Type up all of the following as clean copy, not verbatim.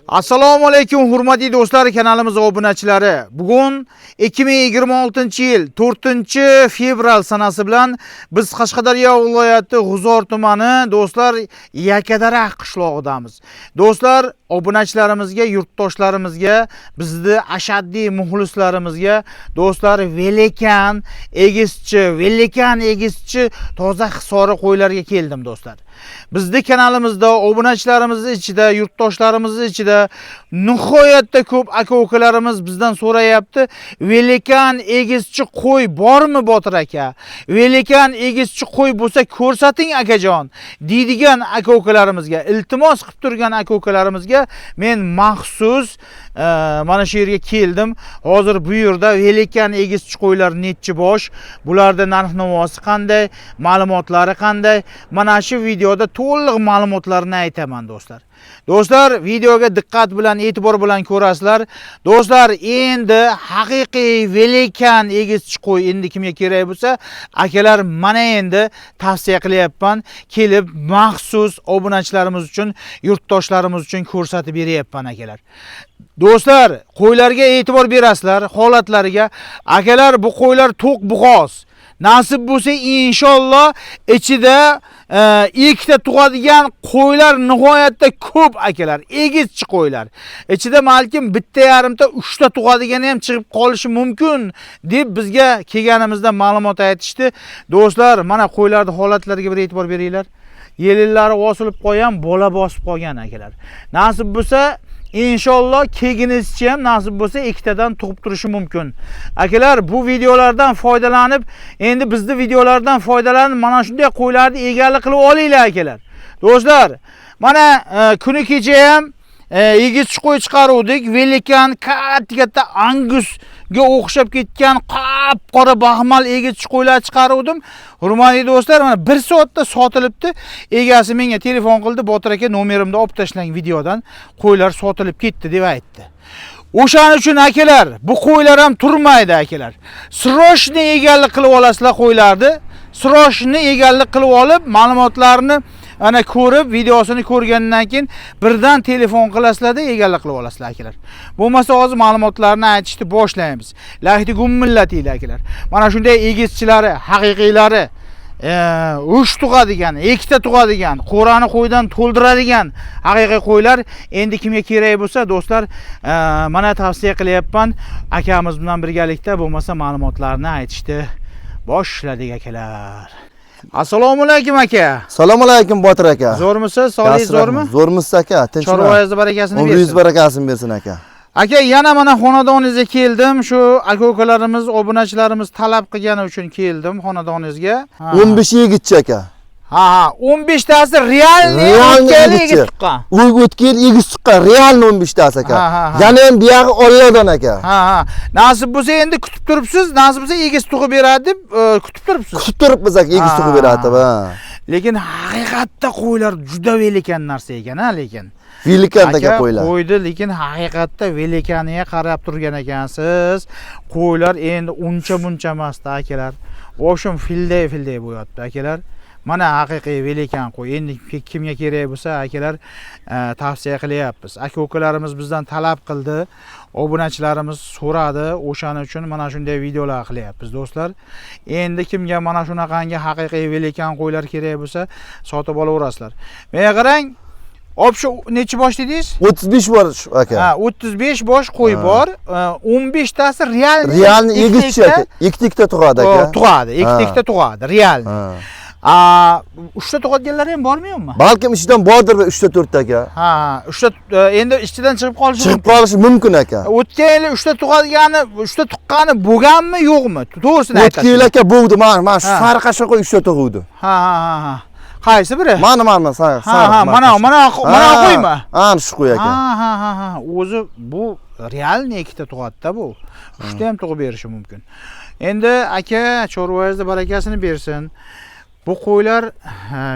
Assalomu alaykum hurmatli do'stlar, kanalimiz obunachilari. Bugun 2026-yil 4-fevral sanasi bilan biz Qashqadaryo viloyati G'uzor tumani do'stlar Yakadaraxt qishlog'idamiz. Do'stlar, obunachilarimizga, yurtdoshlarimizga, bizni ashaddiy muxlislarimizga do'stlar velikan egizchi toza hisori qo'ylarga keldim do'stlar. Bizning kanalimizda obunachilarimiz ichida, yurtdoshlarimiz ichida nihoyatda ko'p aka-ukalarimiz bizdan so'rayapti, velikan egizchi qo'y bormi Botir aka? Velikan egizchi qo'y bo'lsa ko'rsating akajon deydigan aka-ukalarimizga, iltimos qilib turgan aka-ukalarimizga men maxsus mana shu yerga keldim. Hozir bu yerda velikan egizchi qo'ylar nechi bosh, bularda narx-navosi qanday, ma'lumotlari qanday, mana shu videoda to'liq ma'lumotlarni aytaman do'stlar. Do'stlar, videoga diqqat bilan, e'tibor bilan ko'rasizlar. Do'stlar, endi haqiqiy velikan egizchi qo'y endi kimga kerak bo'lsa, akalar mana endi tavsiya qilyapman. Kelib maxsus obunachilarimiz uchun, yurtdoshlarimiz uchun ko'rsatib beryapman akalar. Do'stlar, qo'ylarga e'tibor berasizlar, holatlariga. Akalar, bu qo'ylar to'q bug'oz. Nasib bo'lsa inshaalloh ichida ikkita tug'adigan qo'ylar nihoyatda ko'p akalar, egizchi qo'ylar. Ichida balkim bitta yarimta, 3 ta tug'adigani ham chiqib qolishi mumkin deb bizga kelganimizda ma'lumot aytishdi. Do'stlar, mana qo'ylarning holatlariga bir e'tibor beringlar. Yelillari osilib qolgan, bola bosib qolgan akalar. Nasib bo'lsa inshaalloh kelginizcha ham nasib bo'lsa ikkitadan tug'ib turishi mumkin. Akalar, bu videolardan foydalanib, endi bizning videolardan foydalanib mana shunday qo'ylarni egalik qilib olinglar akalar. Do'stlar, mana kuni kecha ham egizchi qo'y chiqaruvdik. Velikan katta Angusga o'xshab ketgan qop-qora baxmal egizchi qo'ylar chiqaruvdim. Hurmatli do'stlar, mana 1 soatda sotilibdi. Egasi menga telefon qildi, Botir aka nomerimni olib tashlang videodan. Qo'ylar sotilib ketdi deb aytdi. O'shaning uchun akalar, bu qo'ylar ham turmaydi akalar. Sroshni egalik qilib olasizlar qo'ylarni. Sroshni egalik qilib olib, ma'lumotlarni ana ko'rib, videosini ko'rgandan keyin birdan telefon qilasizlar-da, egalik qilib olasizlar akalar. Bo'lmasa hozir ma'lumotlarni aytishni boshlaymiz. Lahdi gumillatinglar akalar. Mana shunday egizchilari, haqiqiylari, 3 tug'adigan, 2 ta tug'adigan, qo'rani qo'ydan to'ldiradigan haqiqiy qo'ylar endi kimga kerak bo'lsa do'stlar, mana tavsiya qilyapman. Akamiz bilan birgalikda bo'lmasa ma'lumotlarni aytishni boshladik akalar. Assalomu alaykum aka. Assalomu alaykum Botir aka. Zo'rmisiz? Sog'ligingiz zo'rmi? Zo'rmisiz aka. Tinchmi? Chorvoyingiz barakasini bersin. Umringiz barakasini bersin aka. Aka, yana mana xonadoningizga keldim. Shu aka-ukalarimiz, obunachilarimiz talab qilgani uchun keldim xonadoningizga. 15 yigitchi aka. Ha, 15 tasi realni egizchi tuqqan. O'tgan egiz tuqqan realni 15 tasi aka. Yana ham buyog'i Ollodan aka. Ha. Nasib bo'lsa endi kutib turibsiz, nasib bo'lsa egiz tug'ib beradi deb kutib turibsiz. Kutib turibmiz aka, egiz tug'ib beradi ha. Lekin haqiqatda qo'ylar juda velikan narsa ekan, lekin. Velikan aka qo'ylar. Qo'ydi, lekin haqiqatda velikaniga qarab turgan ekansiz. Qo'ylar endi uncha-muncha emasdi akalar. O'shim filday bo'lyapti akalar. Mana haqiqiy velikan qo'y. Endi kimga kerak bo'lsa akalar tavsiya qilyapmiz. Aka-ukalarimiz bizdan talab qildi, obunachilarimiz so'radi. O'shaning uchun mana shunday videolar qilyapmiz do'stlar. Endi kimga mana shunaqangi haqiqiy velikan qo'ylar kerak bo'lsa, sotib olaverasizlar. Menga qarang, shu necha bosh dedingiz? 35 bosh aka. Ha, 35 bosh qo'y bor. 15 tasi realni egizchi aka. Ikkita tug'adi aka. Tug'adi, ikkita tug'adi, realni. 3 ta tug'adiganlar ham bormi yo'qmi? Balkim ichidan bordir 3 ta 4 ta aka. Ha, 3 ta endi ichidan chiqib qolishi mumkin aka. O'tgan yil 3 ta tug'adigani, 3 ta tuqqani bo'lganmi, yo'qmi? To'g'risini aytasiz. O'tgan yil aka bo'ldi, mana shu sariqasha qo'y 3 ta tug'di. Ha. Qaysi biri? Mana sariq. Mana qo'ymi? Ana shu qo'y aka. Ha. O'zi bu realni 2 ta tug'adi-da bu. 3 ta ham tug'ib berishi mumkin. Endi aka, chorvoyingizga barakasini bersin. Bu qo'ylar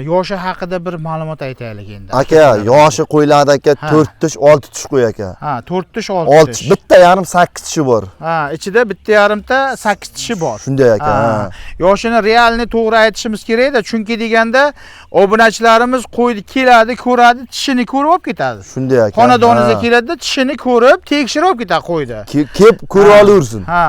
yoshi haqida bir ma'lumot aytaylik endi. Aka, yoshi qo'ylarda aka 4 tush, 6 tush qo'y aka. Ha, 4 tush, 6 tush. Bitta yarim 8 tushi bor. Ha, ichida bitta yarimta 8 tishi bor. Shunday aka. Yoshini realni to'g'ri aytishimiz kerak-da, chunki deganda obunachilarimiz qo'yni keladi, ko'radi, tishini ko'rib olib ketadi. Shunday aka. Xonadoningizga keladi, tishini ko'rib, tekshirib olib ketadi qo'yni. Kelib ko'rib olaversin. Ha.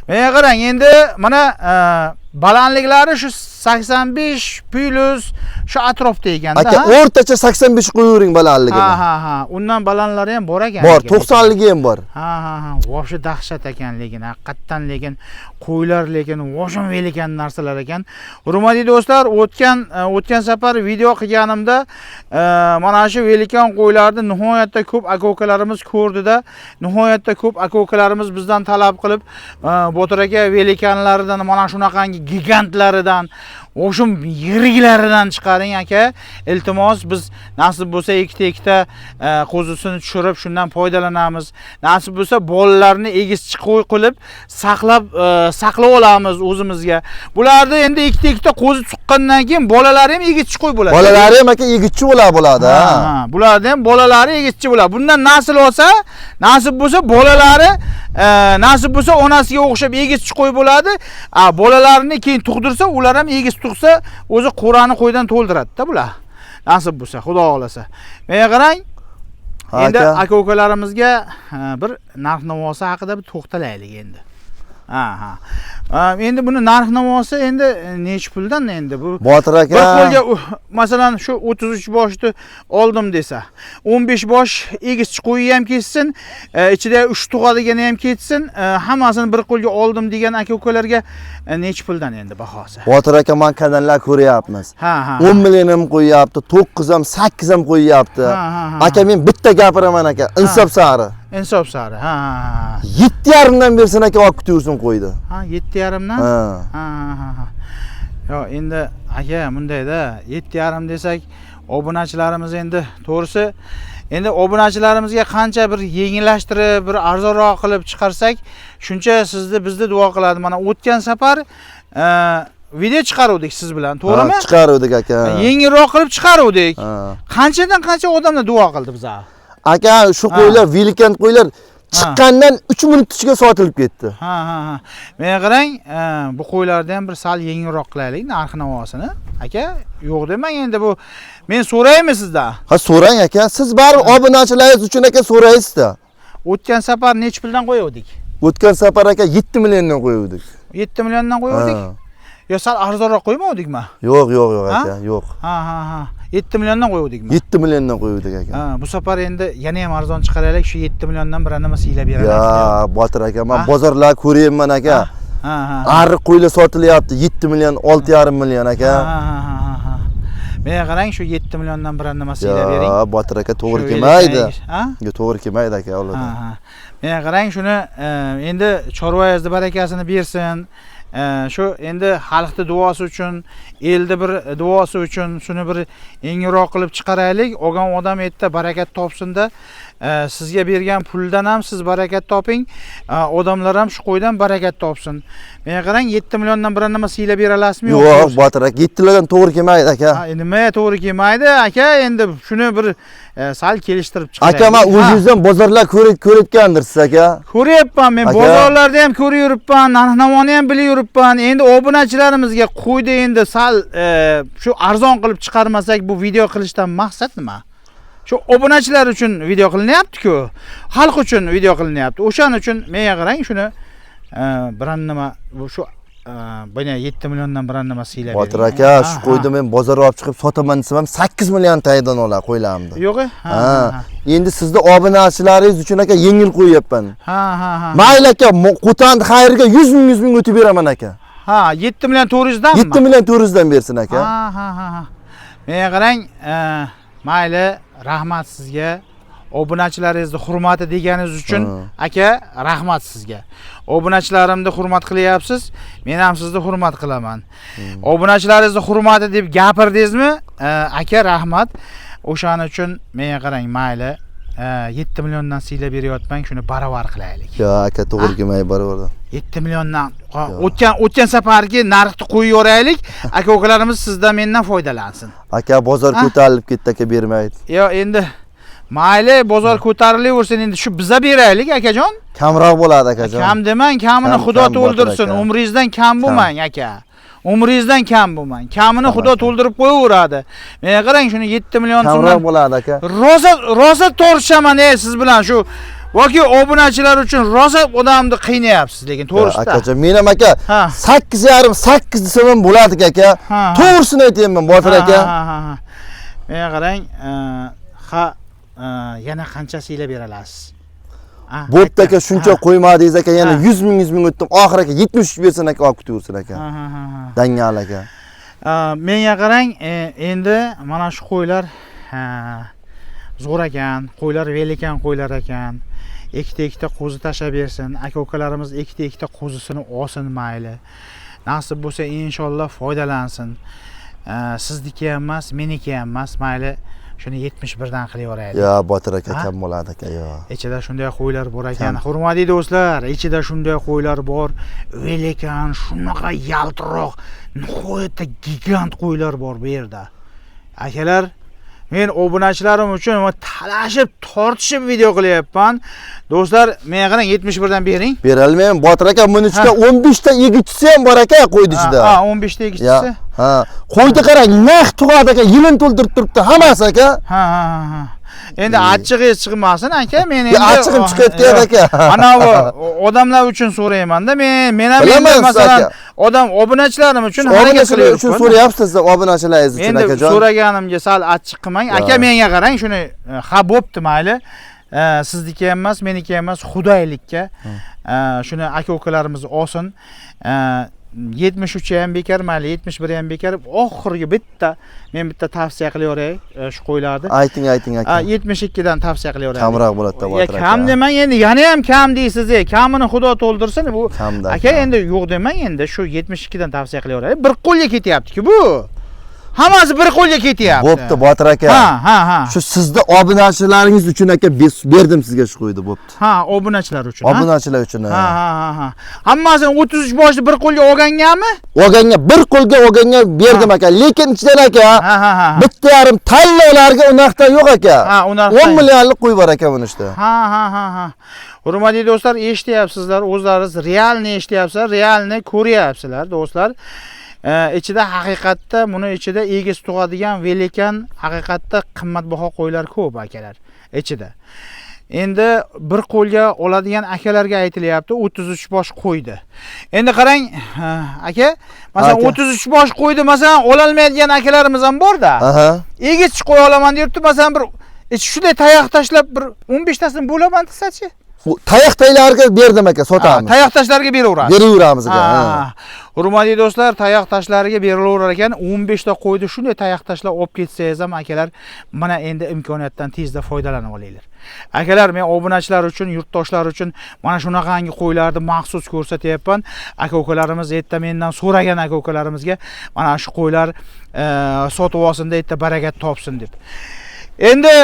Menga qarang, endi mana balandliklari shu 85 plus shu atrofda ekanda. Aka, o'rtacha 85 qo'yavering balandligini. Ha. Undan balandlari ham bor ekan. Bor, 90ligi ham bor. Ha. Voshi dahshat ekan, lekin haqiqatdan lekin qo'ylar lekin voshim ekan narsalar ekan. Hurmatli do'stlar, o'tgan safar video qilganimda mana shu velikan qo'ylarni nihoyatda ko'p aka-ukalarimiz ko'rdida, nihoyatda ko'p aka-ukalarimiz bizdan talab qilib, Botir aka velikanlaridan mana shunaqangi gigantlaridan o'shum yiriklaridan chiqaring aka. Iltimos, biz nasib bo'lsa ikkita qo'zisini tushirib shundan foydalanamiz. Nasib bo'lsa bolalarni egizchi qo'y qilib saqlab olamiz o'zimizga. Bularda endi ikkita qo'zi chiqqandan keyin bolalari ham egizchi qo'y bo'ladi. Bolalari ham aka egizchi bo'ladi. Ha. Bularda ham bolalari egizchi bo'ladi. Bundan nasl olsa, nasib bo'lsa bolalari nasib bo'lsa onasiga o'xshab egizchi qo'y bo'ladi. Bolalarini keyin tug'dirsa, ular ham egiz tug'sa, o'zi qo'rani qo'ydan to'ldiradi-da bular. Nasib bo'lsa, Xudo xolasa. Menga qarang. Endi aka-ukalarimizga bir narx-navosi haqida bir to'xtalaylik endi. Endi buni narx-navosi endi necha puldan endi bu? Botir aka. Bir qo'lga masalan shu 33 boshni oldim desa, 15 bosh egizchi qo'yi ham ketsin, ichida 3 tug'adigani ham ketsin, hammasini bir qo'lga oldim degan aka-ukalarga necha puldan endi bahosi? Botir aka, men kanallar ko'ryapmiz. 10 million ham qo'yyapti, 9 ham, 8 ham qo'yyapti. Aka, men bitta gapiraman aka, insof sari. Insof sari. 7,5 dan bersin aka, olib kutaversin qo'ydi. 7,5 dan? Yo, endi aka bundayda 7,5 desak, obunachilarimiz endi to'g'risi endi obunachilarimizga qancha bir yengillashtirib, bir arzonroq qilib chiqarsak, shuncha bizni duo qiladi. Mana o'tgan safar video chiqaruvdik siz bilan, to'g'rimi? Chiqaruvdik aka. Yengilroq qilib chiqaruvdik. Qanchadan qancha odamlar duo qildi bizga. Aka, shu qo'ylar, velikan qo'ylar chiqqandan 3 minut ichida sotilib ketdi. Menga qarang, bu qo'ylardan ham bir sal yengilroq qilaylik narx-navosini. Aka, yo'q demang endi bu. Men so'raymi sizdan? Ha, so'rang aka. Siz bari obunachilaringiz uchun aka so'raysiz-da. O'tgan safar necha puldan qo'yuvdik? O'tgan safar aka 7 milliondan qo'yuvdik. 7 milliondan qo'yuvdik? Yo, sal arzonroq qo'ymovdikmi? Yo'q aka, yo'q. 7 milliondan qo'yuvdikmi? 7 milliondan qo'yuvdik aka. Bu safar endi yana ham arzon chiqaraylik, shu 7 milliondan bir nima siylab beramiz. Ya, Botir aka, men bozorlar ko'ryapman aka. Ariq qo'ylar sotilyapti 7 million, 6,5 million aka. Menga qarang, shu 7 milliondan bir nima siylab bering. Ya, Botir aka, to'g'ri kelmaydi. Yo, to'g'ri kelmaydi aka, ulardan. Menga qarang, shuni endi chorvangizni barakasini bersin. Shu endi xalqni duosi uchun, elda bir duosi uchun shuni bir yengilroq qilib chiqaraylik. Olgan odam yerda barakat topsin-da, sizga bergan puldan ham siz barakat toping, odamlar ham shu qo'ydan barakat topsin. Menga qarang, 7 milliondan bir nima siylab bera olasizmi? Yo'q, Botir aka, 7 milliondan to'g'ri kelmaydi aka. Nima to'g'ri kelmaydi aka? Endi shuni bir sal kelishtirib chiqaraylik. Aka, men o'zingizdan bozorlar ko'rayotgandirsiz aka. Ko'ryapman, men bozorlarda ham ko'rib yuribman, narx-navoni ham bilib yuribman. Endi obunachilarimizga qo'ydi endi sal shu arzon qilib chiqarmasak, bu video qilishdan maqsad nima? Shu obunachilar uchun video qilinyapti-ku, xalq uchun video qilinyapti. O'shaning uchun menga qarang, shuni nima shu bana 7 milliondan bir nima siylab bering. Botir aka, shu qo'yni men bozorga olib chiqib sotaman desam ham 8 million taydan ola qo'ylamdi. Yo'q. Endi sizni obunachilaringiz uchun aka yengil qo'yyapman. Mayli aka, qo'tandi xayriga 100 ming o'tib beraman aka. 7 million 400 danmi? 7 million 400 dan bersin aka. Menga qarang, mayli, rahmat sizga. Obunachilaringizni hurmati deganingiz uchun aka, rahmat sizga. Obunachilarimni hurmat qilyapsiz, men ham sizni hurmat qilaman. Obunachilaringizni hurmati deb gapirdingizmi? Aka, rahmat. O'shaning uchun menga qarang, mayli, 7 milliondan siylab berayotmang, shuni baravar qilaylik. Yo, aka to'g'ri kelmay baravar. 7 milliondan o'tgan safargi narxni qo'yib yoraylik. Aka-ukalarimiz sizdan mendan foydalansin. Aka bozor ko'tarilib ketdi, aka bermaydi. Yo, endi mayli, bozor ko'tarilaversin, endi shu biza beraylik, akajon. Kamroq bo'ladi, akajon. Kam demang, kamini Xudo to'ldirsin. Umringizdan kam bo'lmang, aka. Umringizdan kam bo'lmang. Kamini Xudo to'ldirib qo'yaveradi. Menga qarang, shuni 7 million so'mdan Kamroq bo'ladi, aka. Rosa tortishaman siz bilan shu yoki obunachilar uchun rosa odamni qiynayapsiz, lekin to'g'risida. Akajon, men ham aka 8,5 desam ham bo'ladi, aka. To'g'risini aytayman, Botir aka. Menga qarang, yana qanchasiga beralasiz? Bo'pti aka, shuncha qo'ymadingiz aka, yana 100 ming o'tdim. Oxir aka 70 bersin aka, olib ketaversin aka. Dangal aka. Menga qarang, endi mana shu qo'ylar zo'r ekan, qo'ylar velikan qo'ylar ekan. Ikkita qo'zi tashab bersin, aka-ukalarimiz ikkita qo'zisini olsin mayli. Nasib bo'lsa inshaalloh foydalansin. Sizniki ham emas, meniki ham emas, mayli. Shuni 71 dan qilaveraylik. Yo, Botir aka kam bo'ladi aka, yo. Ichida shunday qo'ylar bor ekan. Hurmatli do'stlar, ichida shunday qo'ylar bor. Velikan, shunaqa yaltiroq, nihoyatda gigant qo'ylar bor bu yerda. Akalar, men obunachilarim uchun talashib, tortishib video qilyapman. Do'stlar, menga qarang, 71 dan bering. Berolmayman, Botir aka, buning ichida 15 ta egichisi ham bor aka, qo'ydi ichida. 15 ta egichisi. Qo'ydi qarang, naq tug'adi aka, yilin to'ldirib turibdi hammasi aka. Endi achchig'ingiz chiqmasin aka, men endi achchig'im chiqayotgan aka. Ana bu odamlar uchun so'rayman-da, men ham masalan odam obunachilarim uchun harakat qilyapman. Uchun so'rayapsiz, obunachilaringiz uchun akajon. Endi so'raganimga sal achchiq qilmang. Aka, menga qarang, shuni bo'pti mayli. Sizniki ham emas, meniki ham emas, xudoylikka. Shuni aka-ukalarimiz olsin. 73 ham bekar, mayli 71 ham bekar. Oxirgi men bitta tavsiya qilaveray shu qo'ylarni. Ayting aka. 72 dan tavsiya qilaveray. Kamroq bo'ladi, Botir aka. Kam demang, endi yana ham kam deysiz, kamini Xudo to'ldirsin. Bu aka, endi yo'q demang, endi shu 72 dan tavsiya qilaveray. Bir qo'lga ketyapti-ku bu. Hammasi bir qo'lga ketyapti. Bo'pti, Botir aka. Shu sizni obunachilaringiz uchun aka berdim sizga shu qo'ydi, bo'pti. Obunachilar uchun. Obunachilar uchun. Hammasini 33 boshni bir qo'lga olgangami? Olganga, bir qo'lga olganga berdim aka. Lekin ichdan aka, bitta yarim tallalarga unaqdan yo'q aka. 10 millionlik qo'y bor aka buni ishda. Hurmatli do'stlar, eshityapsizlar, o'zlaringiz realni eshityapsizlar, realni ko'ryapsizlar, do'stlar. Ichida haqiqatda buni ichida egiz tug'adigan velikan, haqiqatda qimmatbaho qo'ylar ko'p akalar ichida. Endi bir qo'lga oladigan akalarga aytilyapti 33 bosh qo'ydi. Endi qarang, aka, masalan 33 bosh qo'ydi, masalan ola olmaydigan akalarimiz ham bor-da. Egiz qo'y olaman debdi, masalan bir shunday tayoq tashlab bir 15 tasini bo'laman desachi. Tayoq-taylarga berdim aka, sotamiz. Tayoq tashlarga beraveramiz. Beraveramiz aka. Hurmatli do'stlar, tayoq tashlariga berilaverar ekan, 15 ta qo'ydi, shunday tayoq tashlab olib ketsangiz ham akalar, mana endi imkoniyatdan tezda foydalana olinglar. Akalar, men obunachilar uchun, yurtdoshlar uchun mana shunaqangi qo'ylarni maxsus ko'rsatyapman. Aka-ukalarimiz erta mendan so'ragan aka-ukalarimizga mana shu qo'ylar sotib olsin, erta barakat topsin deb. Endi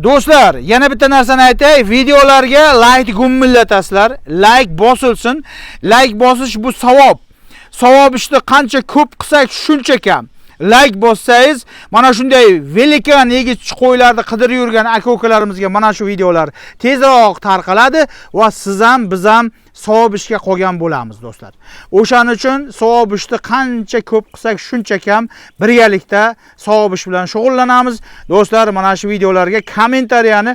do'stlar, yana bitta narsani aytay, videolarga like gummillatasizlar, like bosilsin. Like bosish bu savob. Savob ishni qancha ko'p qilsak shuncha kam. Like bossangiz, mana shunday velikan egiz qo'ylarni qidirib yurgan aka-ukalarimizga mana shu videolar tezroq tarqaladi va siz ham, biz ham savob ishga qolgan bo'lamiz do'stlar. O'shaning uchun savob ishni qancha ko'p qilsak shuncha kam birgalikda savob ish bilan shug'ullanamiz. Do'stlar, mana shu videolarga kommentariyani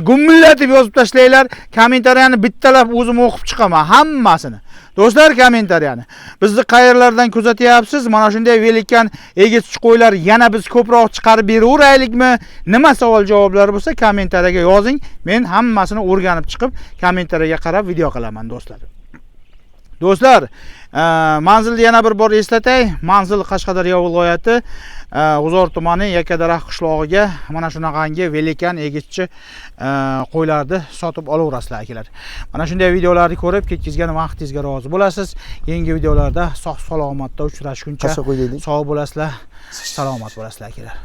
gumillatib yozib tashlanglar. Kommentariyani bittalab o'zim o'qib chiqaman hammasini. Do'stlar, kommentariyani. Bizni qayerlardan kuzatyapsiz? Mana shunday velikan egiz qo'ylar yana biz ko'proq chiqarib beraveraylikmi? Nima savol javoblari bo'lsa kommentariyaga yozing. Men hammasini o'rganib chiqib kommentariyaga qarab video qilaman do'stlar. Do'stlar, manzilni yana bir bor eslatay. Manzil Qashqadaryo viloyati G'uzor tumani Yakadaraxt qishlog'iga mana shunaqangi velikan egizchi qo'ylarni sotib olaverasizlar akalar. Mana shunday videolarni ko'rib ketkizgan vaqtingizga rozi bo'lasiz. Keyingi videolarda sog' salomatda uchrashguncha sog' bo'lasizlar, salomat bo'lasizlar akalar.